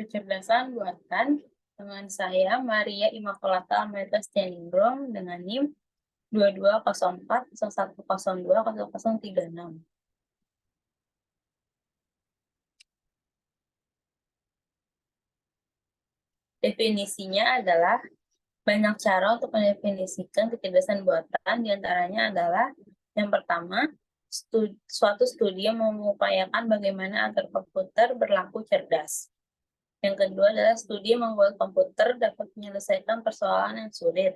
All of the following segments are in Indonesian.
Kecerdasan buatan dengan saya Maria Immaculata Amelita Steningrum dengan NIM 220401020036. Definisinya adalah banyak cara untuk mendefinisikan kecerdasan buatan, diantaranya adalah yang pertama, suatu studi yang mengupayakan bagaimana agar komputer berlaku cerdas. Yang kedua adalah studi yang membuat komputer dapat menyelesaikan persoalan yang sulit.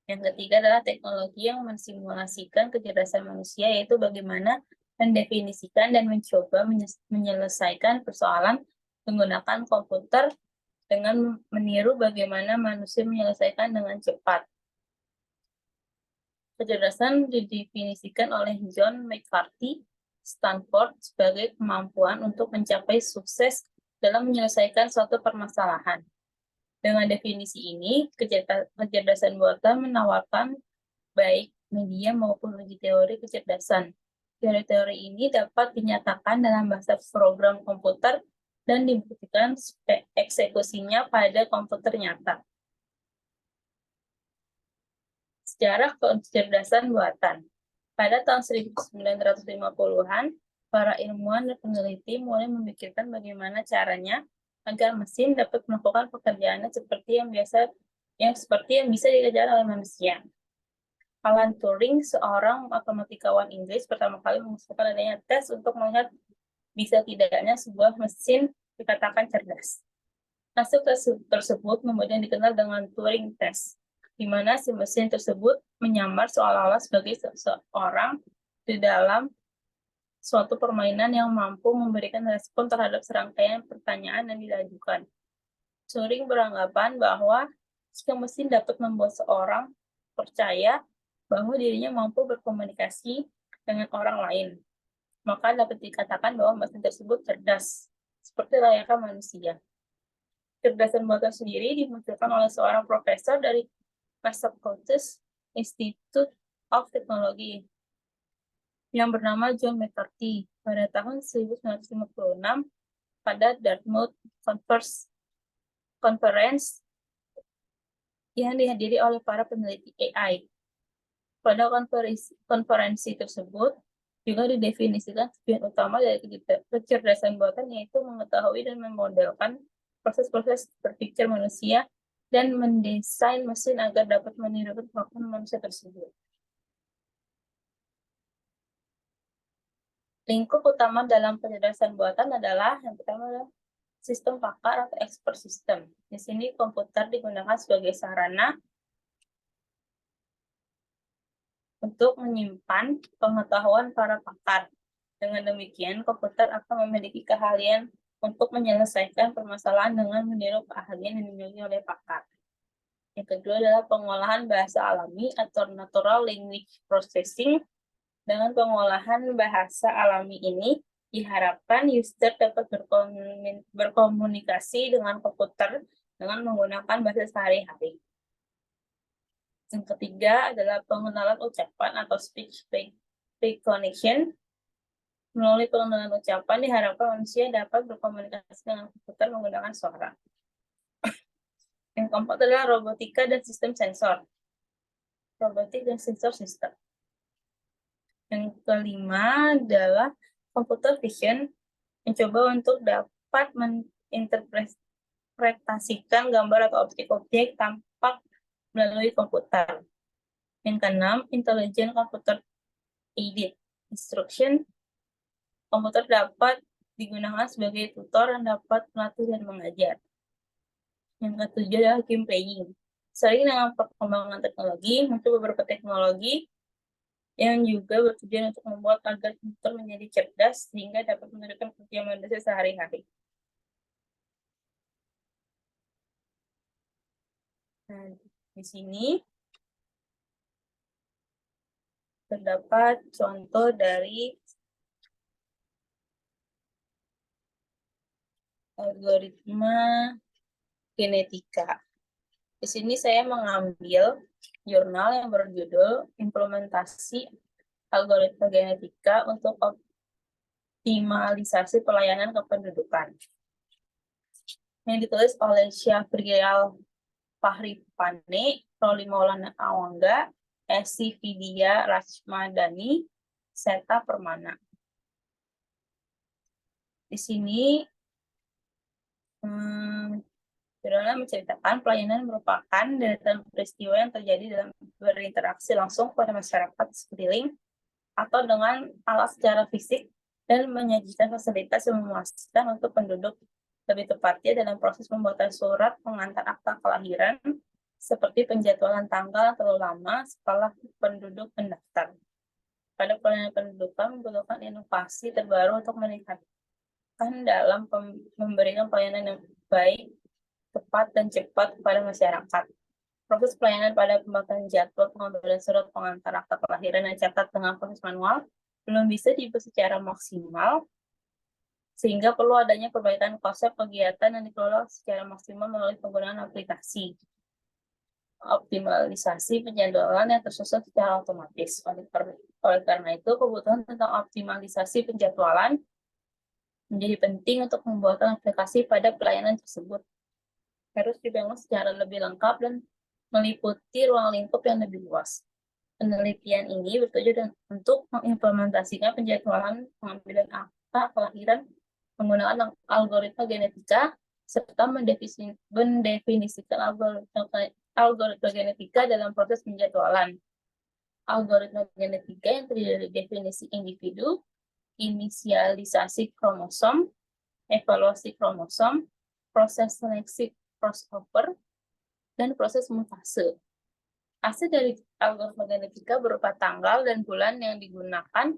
Yang ketiga adalah teknologi yang mensimulasikan kecerdasan manusia, yaitu bagaimana mendefinisikan dan mencoba menyelesaikan persoalan menggunakan komputer dengan meniru bagaimana manusia menyelesaikan dengan cepat. Kecerdasan didefinisikan oleh John McCarthy, Stanford, sebagai kemampuan untuk mencapai sukses dalam menyelesaikan suatu permasalahan. Dengan definisi ini, kecerdasan buatan menawarkan baik media maupun uji teori kecerdasan. Teori-teori ini dapat dinyatakan dalam bahasa program komputer dan dibuktikan eksekusinya pada komputer nyata. Sejarah kecerdasan buatan. Pada tahun 1950-an, para ilmuwan dan peneliti mulai memikirkan bagaimana caranya agar mesin dapat melakukan pekerjaannya seperti yang bisa dikerjakan oleh manusia. Alan Turing, seorang matematikawan Inggris, pertama kali mengusulkan adanya tes untuk melihat bisa tidaknya sebuah mesin dikatakan cerdas. Hasil tersebut kemudian dikenal dengan Turing Test, di mana si mesin tersebut menyamar seolah-olah sebagai seseorang di dalam suatu permainan yang mampu memberikan respon terhadap serangkaian pertanyaan yang diajukan. Turing beranggapan bahwa jika mesin dapat membuat seorang percaya bahwa dirinya mampu berkomunikasi dengan orang lain, maka dapat dikatakan bahwa mesin tersebut cerdas, seperti layaknya manusia. Kecerdasan buatan sendiri dimunculkan oleh seorang profesor dari Massachusetts Institute of Technology yang bernama John McCarthy pada tahun 1956 pada Dartmouth Conference yang dihadiri oleh para peneliti AI. Pada konferensi tersebut juga didefinisikan tujuan utama dari kecerdasan buatan, yaitu mengetahui dan memodelkan proses-proses berpikir manusia dan mendesain mesin agar dapat meniru kemampuan manusia tersebut. Lingkup utama dalam kecerdasan buatan adalah yang pertama adalah sistem pakar atau expert system. Di sini komputer digunakan sebagai sarana untuk menyimpan pengetahuan para pakar. Dengan demikian, komputer akan memiliki keahlian untuk menyelesaikan permasalahan dengan meniru keahlian yang dimiliki oleh pakar. Yang kedua adalah pengolahan bahasa alami atau natural language processing. Dengan pengolahan bahasa alami ini, diharapkan user dapat berkomunikasi dengan komputer dengan menggunakan bahasa sehari-hari. Yang ketiga adalah pengenalan ucapan atau speech recognition. Melalui pengenalan ucapan, diharapkan manusia dapat berkomunikasi dengan komputer menggunakan suara. Yang keempat adalah robotika dan sistem sensor. Robotik dan sensor sistem. Yang kelima adalah computer vision, mencoba untuk dapat menginterpretasikan gambar atau objek-objek tampak melalui komputer. Yang keenam, intelligent computer aided instruction. Komputer dapat digunakan sebagai tutor dan dapat melatih dan mengajar. Yang ketujuh adalah game playing. Sering dengan perkembangan teknologi, muncul beberapa teknologi yang juga bertujuan untuk membuat agar komputer menjadi cerdas sehingga dapat meneruskan pekerjaan manusia sehari-hari. Nah, di sini terdapat contoh dari algoritma genetika. Di sini saya mengambil jurnal yang berjudul Implementasi Algoritma Genetika untuk Optimalisasi Pelayanan Kependudukan. yang ditulis oleh Syafrial Fahri Pane, Roli Maulana Awangga, Esi Vidya Rachmadani, Seta Permana. Di sini judulnya menceritakan pelayanan merupakan deretan peristiwa yang terjadi dalam berinteraksi langsung pada masyarakat sekeliling atau dengan alat secara fisik dan menyajikan fasilitas yang memuaskan untuk penduduk, lebih tepatnya dalam proses pembuatan surat pengantar akta kelahiran seperti penjadwalan tanggal yang terlalu lama setelah penduduk mendaftar. Pada pelayanan pendudukan membutuhkan inovasi terbaru untuk meningkatkan dalam memberikan pelayanan yang baik, tepat, dan cepat kepada masyarakat. Proses pelayanan pada pembuatan jadwal pengambilan surat pengantar akta kelahiran yang catat dengan proses manual belum bisa dibuat secara maksimal, sehingga perlu adanya perbaikan konsep kegiatan yang dikelola secara maksimal melalui penggunaan aplikasi. Optimalisasi penjadwalan yang tersusun secara otomatis. Oleh karena itu, kebutuhan tentang optimalisasi penjadwalan menjadi penting untuk pembuatan aplikasi pada pelayanan tersebut. Harus dibangun secara lebih lengkap dan meliputi ruang lingkup yang lebih luas. Penelitian ini bertujuan untuk mengimplementasikan penjadwalan pengambilan akta kelahiran menggunakan algoritma genetika serta mendefinisikan algoritma genetika dalam proses penjadwalan. Algoritma genetika yang terdiri dari definisi individu, inisialisasi kromosom, evaluasi kromosom, proses seleksi crossover, dan proses mutase. Hasil dari algoritma genetika berupa tanggal dan bulan yang digunakan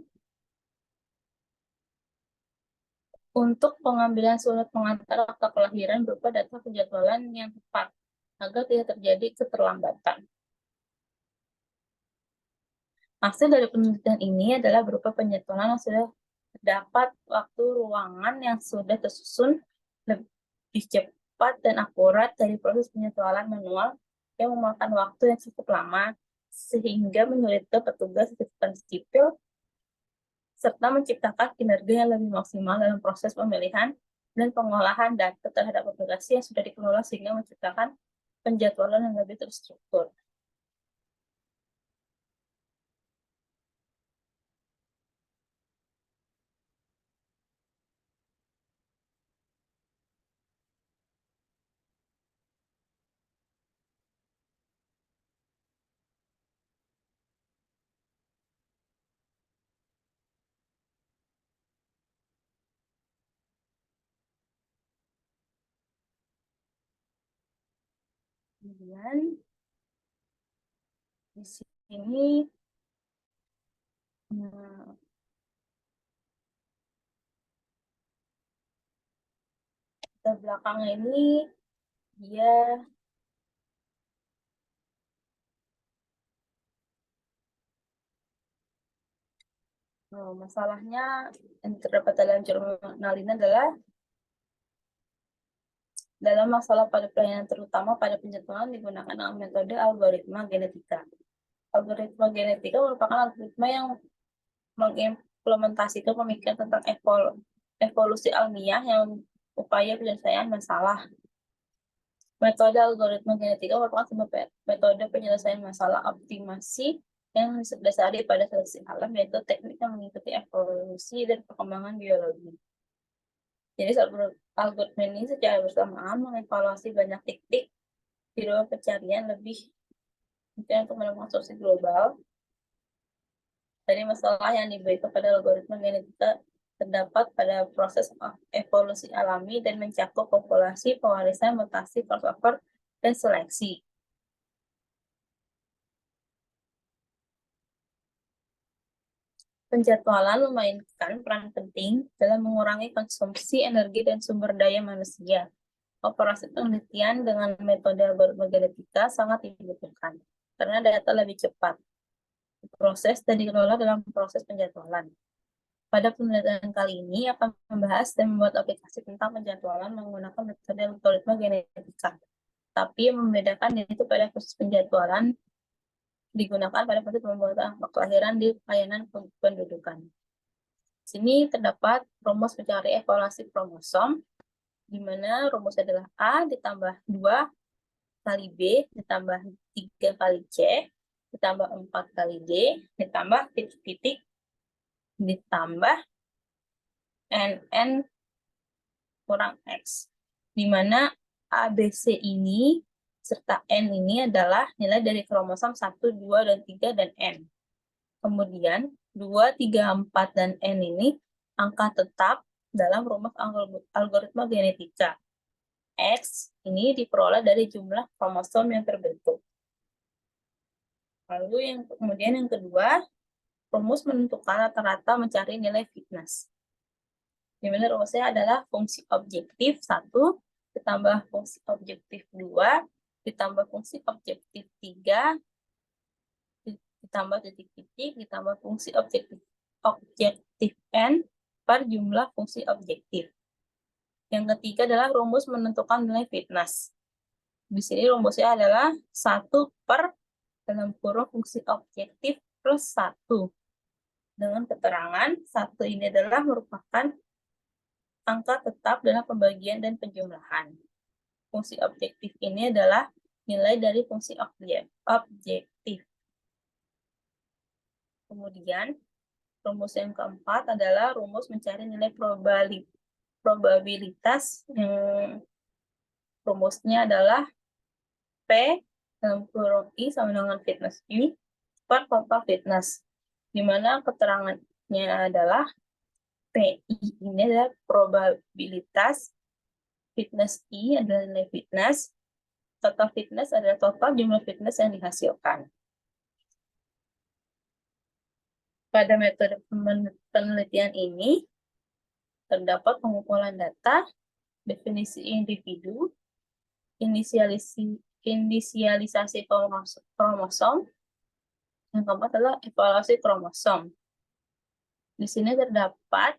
untuk pengambilan surat pengantar akta kelahiran berupa data penjadwalan yang tepat, agar tidak terjadi keterlambatan. Hasil dari penelitian ini adalah berupa penjadwalan yang sudah terdapat waktu ruangan yang sudah tersusun lebih cepat dan akurat dari proses penjadwalan manual yang memakan waktu yang cukup lama, sehingga menyulitkan petugas catatan sipil serta menciptakan kinerja yang lebih maksimal dalam proses pemilihan dan pengolahan data terhadap aplikasi yang sudah dikelola sehingga menciptakan penjadwalan yang lebih terstruktur. Kemudian di sini di belakang ini dia masalahnya yang terdapat dalam jurnal ini adalah dalam masalah pada pelayanan terutama pada penjadwalan digunakan metode algoritma genetika. Algoritma genetika merupakan algoritma yang mengimplementasikan pemikiran tentang evolusi ilmiah yang upaya penyelesaian masalah. Metode algoritma genetika merupakan sebuah metode penyelesaian masalah optimasi yang didasari pada seleksi alam, yaitu teknik yang mengikuti evolusi dan perkembangan biologi. Jadi algoritma ini secara bersamaan mengevaluasi banyak titik di ruang pencarian lebih mungkin untuk menemukan solusi global dari masalah yang diberikan pada algoritma genetika terdapat pada proses evolusi alami dan mencakup populasi, pewarisan, mutasi, crossover, dan seleksi. Penjadwalan memainkan peran penting dalam mengurangi konsumsi energi dan sumber daya manusia. Operasi penelitian dengan metode algoritma genetika sangat dibutuhkan karena data lebih cepat proses dan dikelola dalam proses penjadwalan. Pada penelitian kali ini akan membahas dan membuat aplikasi tentang penjadwalan menggunakan metode algoritma genetika. Tapi yang membedakan yaitu pada proses penjadwalan digunakan pada proses pembuatan akta kelahiran di pelayanan pendudukan. Di sini terdapat rumus mencari evaluasi kromosom, di mana rumus adalah A ditambah 2 kali B ditambah 3 kali C ditambah 4 kali D ditambah titik-titik ditambah NN kurang X, di mana A, B, C ini serta N ini adalah nilai dari kromosom 1, 2, dan 3, dan N. Kemudian 2, 3, 4, dan N ini angka tetap dalam rumus algoritma genetika. X ini diperoleh dari jumlah kromosom yang terbentuk. Lalu kemudian yang kedua, rumus menentukan rata-rata mencari nilai fitness. Di mana rumusnya adalah fungsi objektif 1 ditambah fungsi objektif 2 ditambah fungsi objektif 3 ditambah titik-titik ditambah fungsi objektif N per jumlah fungsi objektif. Yang ketiga adalah rumus menentukan nilai fitness. Di sini rumusnya adalah 1 per dalam kurung fungsi objektif plus 1. Dengan keterangan 1 ini adalah merupakan angka tetap dalam pembagian dan penjumlahan. Fungsi objektif ini adalah nilai dari fungsi objektif. Kemudian, rumus yang keempat adalah rumus mencari nilai probabilitas yang rumusnya adalah P dalam kurung I sama dengan fitness I per total fitness, di mana keterangannya adalah PI ini adalah probabilitas, fitness I adalah nilai fitness, total fitness adalah total jumlah fitness yang dihasilkan. Pada metode penelitian ini, terdapat pengumpulan data, definisi individu, inisialisasi kromosom, yang keempat adalah evaluasi kromosom. Di sini terdapat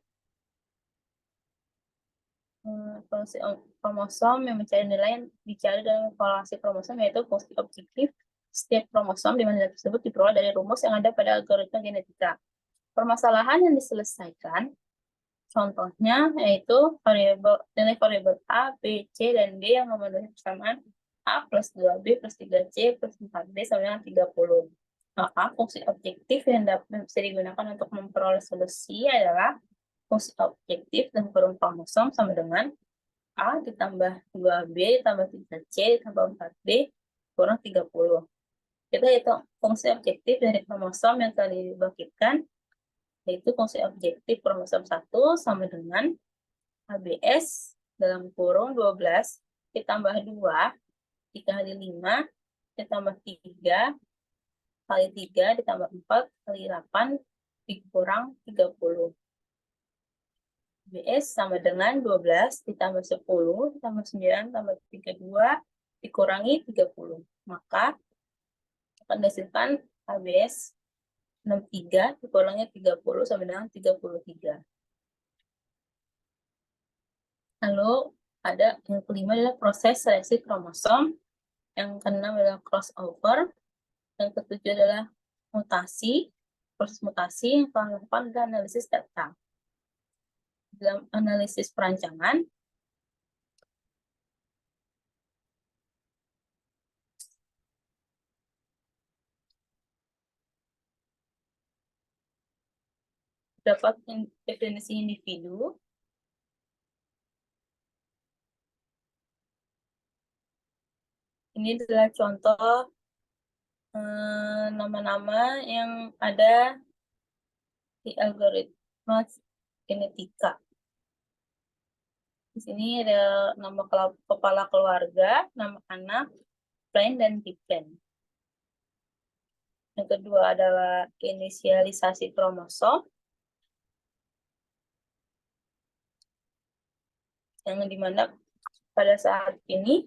evaluasi kromosom yang mencari nilai yang dicari dalam evaluasi kromosom, yaitu fungsi objektif setiap kromosom, di mana data tersebut diperoleh dari rumus yang ada pada algoritma genetika. Permasalahan yang diselesaikan, contohnya yaitu nilai variabel A, B, C, dan D yang memenuhi persamaan A plus 2B plus 3C plus 4D sama dengan 30. Maka fungsi objektif yang bisa digunakan untuk memperoleh solusi adalah fungsi objektif dan kurung kromosom sama dengan A ditambah 2B ditambah 3C ditambah 4D kurang 30. Kita hitung fungsi objektif dari kromosom yang telah dibangkitkan, yaitu fungsi objektif kromosom 1 sama dengan ABS dalam kurung 12 ditambah 2 dikali 5 ditambah 3 kali 3 ditambah 4 kali 8 dikurang 30. BS sama dengan 12 ditambah 10 ditambah 9 tambah 32 dikurangi 30. Maka akan dihasilkan ABS 63 dikurangi 30 sama dengan 33. Lalu ada yang kelima adalah proses seleksi kromosom, yang keenam adalah crossover, yang ketujuh adalah mutasi, proses mutasi, yang ke-8 adalah analisis data. Dalam analisis perancangan, dapat definisi individu, ini adalah contoh nama-nama yang ada di algoritma genetika. Di sini ada nama kepala keluarga, nama anak, plan, dan diplan. Yang kedua adalah inisialisasi kromosom, yang dimana pada saat ini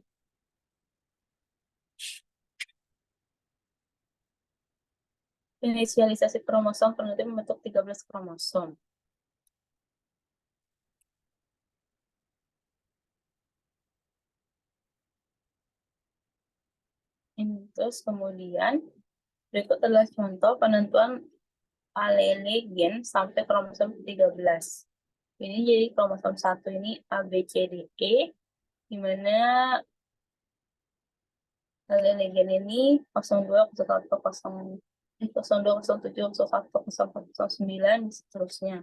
inisialisasi kromosom peneliti membentuk 13 kromosom. Terus kemudian berikut adalah contoh penentuan alele gen sampai kromosom 13. Ini jadi kromosom 1 ini A, B, C, D, E, di mana alien ini 02, 01, 02, 07, 01, 04, 09, dan seterusnya.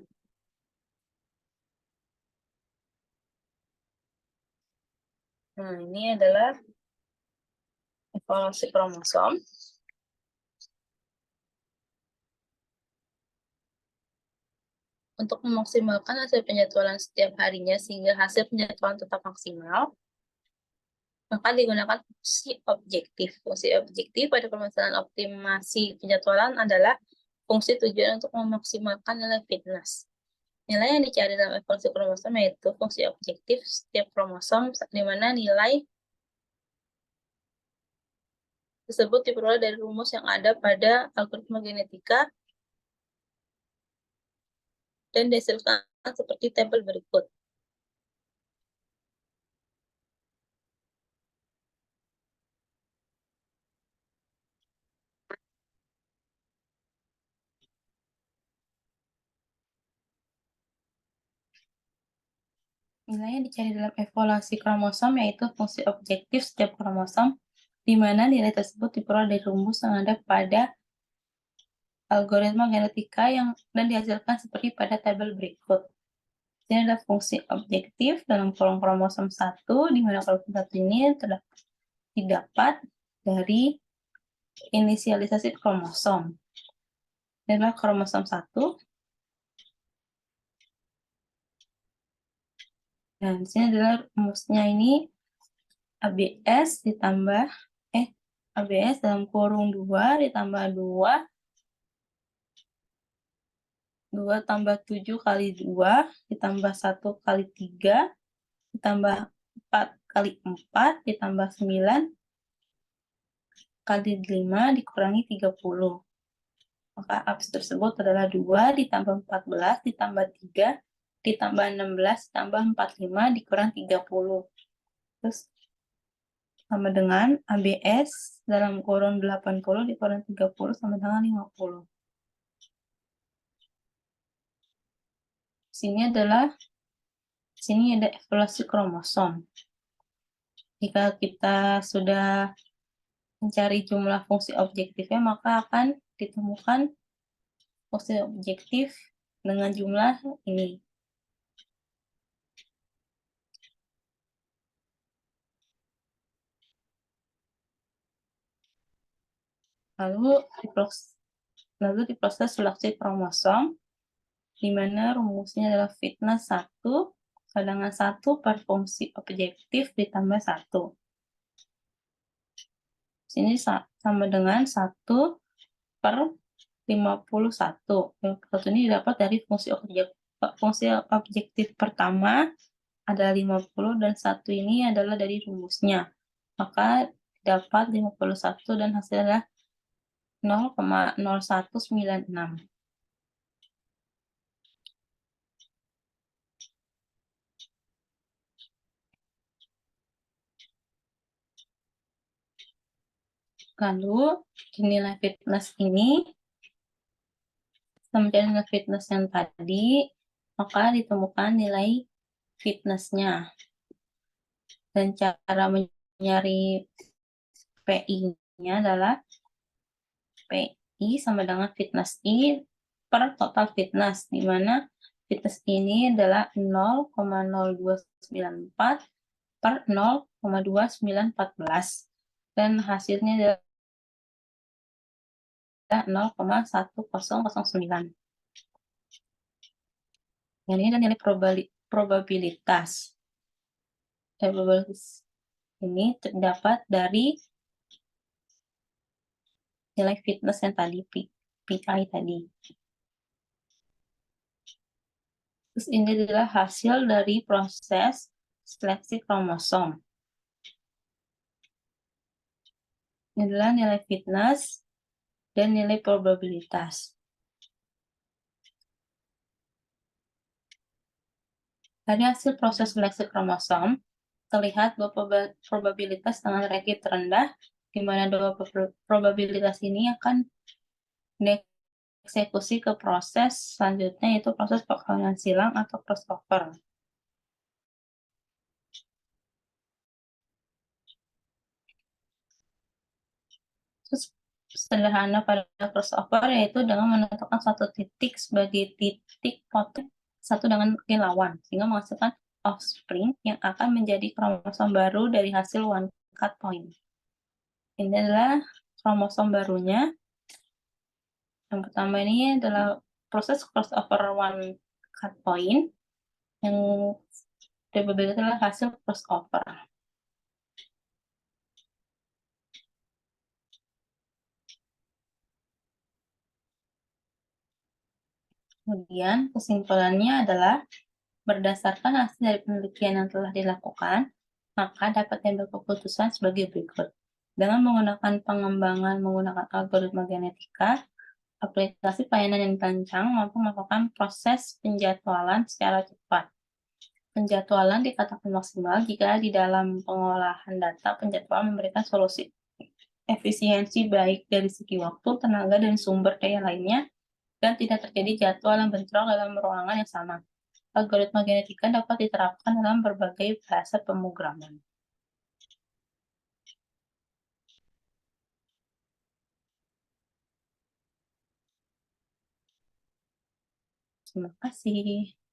Nah, ini adalah evaluasi kromosom. Untuk memaksimalkan hasil penjadwalan setiap harinya sehingga hasil penjadwalan tetap maksimal, maka digunakan fungsi objektif. Fungsi objektif pada permasalahan optimasi penjadwalan adalah fungsi tujuan untuk memaksimalkan nilai fitness. Nilai yang dicari dalam evaluasi kromosom yaitu fungsi objektif setiap kromosom, di mana nilai tersebut diperoleh dari rumus yang ada pada algoritma genetika dan dihasilkan seperti tabel berikut. Nilai yang dicari dalam evaluasi kromosom yaitu fungsi objektif setiap kromosom, di mana nilai tersebut diperoleh dari rumus yang ada pada algoritma genetika dan dihasilkan seperti pada tabel berikut. Ini adalah fungsi objektif dalam kolom kromosom 1, di mana kromosom 1 ini didapat dari inisialisasi kromosom. Ini adalah kromosom 1. Dan di sini adalah rumusnya ini ABS ditambah ABS dalam kurung 2 ditambah 2 tambah 7 kali 2 ditambah 1 kali 3 ditambah 4 kali 4 ditambah 9 kali 5 dikurangi 30. Maka ABS tersebut adalah 2 ditambah 14 ditambah 3 ditambah 16 ditambah 45 dikurang 30. Terus sama dengan ABS dalam kurung 80 dikurang 30 sama dengan 50. Sini ada evaluasi kromosom. Jika kita sudah mencari jumlah fungsi objektifnya, maka akan ditemukan fungsi objektif dengan jumlah ini. Lalu diproses seleksi kromosom, di mana rumusnya adalah fitness 1, cadangan 1 per fungsi objektif ditambah 1. Sini sama dengan 1 per 51. 51 ini didapat dari fungsi objektif pertama adalah 50 dan 1 ini adalah dari rumusnya. Maka dapat 51 dan hasilnya 0,0196. Lalu nilai fitness ini sama dengan nilai fitness yang tadi, maka ditemukan nilai fitnessnya. Dan cara mencari PI-nya adalah PI sama dengan fitness I per total fitness, di mana fitness ini adalah 0,0294 per 0,2914 dan hasilnya adalah 0,1009. Dan ini adalah nilai probabilitas. Probabilitas ini terdapat dari nilai fitness yang tadi, PI tadi. Terus ini adalah hasil dari proses seleksi kromosom. Ini adalah nilai fitness dan nilai probabilitas. Dari hasil proses seleksi kromosom, terlihat bahwa probabilitas dengan rate terendah, di mana dua probabilitas ini akan eksekusi ke proses selanjutnya, yaitu proses perkawinan silang atau crossover. Terus sederhana pada crossover yaitu dengan menentukan suatu titik sebagai titik potek satu dengan lawan, sehingga menghasilkan offspring yang akan menjadi kromosom baru dari hasil one cut point. Ini adalah kromosom barunya. Yang pertama ini adalah proses crossover one cut point, yang berbeda adalah hasil crossover. Kemudian kesimpulannya adalah berdasarkan hasil dari penelitian yang telah dilakukan, maka dapat diambil keputusan sebagai berikut. Dengan menggunakan pengembangan menggunakan algoritma genetika, aplikasi pelayanan yang dirancang mampu melakukan proses penjadwalan secara cepat. Penjadwalan dikatakan maksimal jika di dalam pengolahan data penjadwalan memberikan solusi efisiensi baik dari segi waktu, tenaga, dan sumber daya lainnya, dan tidak terjadi jadwal yang bentrok dalam ruangan yang sama. Algoritma genetika dapat diterapkan dalam berbagai bahasa pemrograman. Terima kasih.